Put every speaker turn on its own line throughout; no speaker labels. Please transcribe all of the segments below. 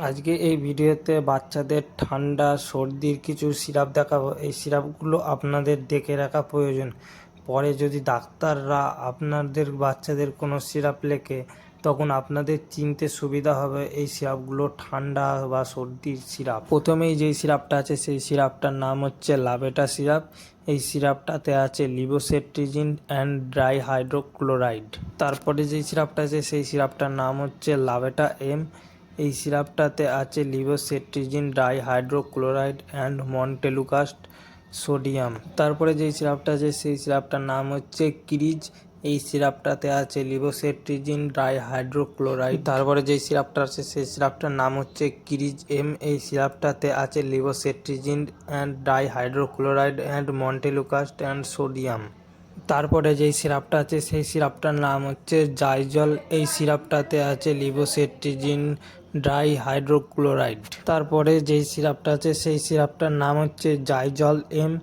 আজকে এই ভিডিওতে বাচ্চাদের ঠান্ডা সর্দির কিছু সিরাপ দেখাবো। এই সিরাপগুলো আপনাদের দেখে রাখা প্রয়োজন। পরে যদি ডাক্তাররা আপনাদের বাচ্চাদের কোনো সিরাপ লেখে তখন আপনাদের চিনতে সুবিধা হবে এই সিরাপগুলো ঠান্ডা বা সর্দির সিরাপ। প্রথমেই যেই সিরাপটা আছে সেই সিরাপটার নাম হচ্ছে লাভেটা সিরাপ। এই সিরাপটাতে আছে লিভোসেট্রিজিন অ্যান্ড ড্রাই হাইড্রোক্লোরাইড। তারপরে যেই সিরাপটা আছে সেই সিরাপটার নাম হচ্ছে লাভেটা এম। এই সিরাপটাতে আছে levocetirizine dihydrochloride and montelukast sodium. তারপরে যেই সিরাপটা আছে সেই সিরাপটার নাম হচ্ছে ক্রিজ। এই সিরাপটাতে আছে লিভোসেট্রিজিন ডাই হাইড্রোক্লোরাইড। তারপরে যেই সিরাপটা আছে সেই সিরাপটার নাম হচ্ছে ক্রিজ এম। এই সিরাপটাতে আছে levocetirizine and dihydrochloride and montelukast and sodium. তারপরে যেই সিরাপটা আছে সেই সিরাপটার নাম হচ্ছে জাইজল। এই সিরাপটাতে আছে লিভোসেট্রিজিন ড্রাই হাইড্রোক্লোরাইড। তারপরে যেই সিরাপটা আছে সেই সিরাপটার নাম হচ্ছে জাইজল এম।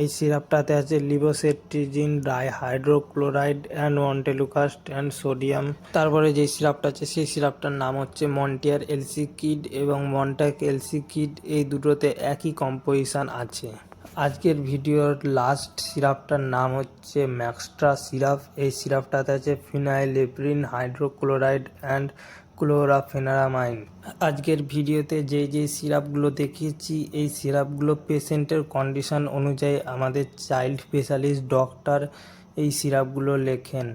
এই সিরাপটাতে আছে levocetirizine dry hydrochloride and montelukast and sodium. তারপরে যেই সিরাপটা আছে সেই সিরাপটার নাম হচ্ছে মন্টিয়ার এলসি কিড এবং মন্টাক এলসি কিড। এই দুটোতে একই কম্পোজিশন আছে। আজকের ভিডিওর লাস্ট সিরাপটার নাম হচ্ছে ম্যাক্সট্রা সিরাপ। এই সিরাপটাতে আছে ফিনাইলেপ্রিন হাইড্রোক্লোরাইড অ্যান্ড ক্লোরাফেনারামাইন। আজকের ভিডিওতে যে সিরাপগুলো দেখিয়েছি এই সিরাপগুলো পেশেন্টের কন্ডিশন অনুযায়ী আমাদের চাইল্ড স্পেশালিস্ট ডক্টর এই সিরাপগুলো লেখেন।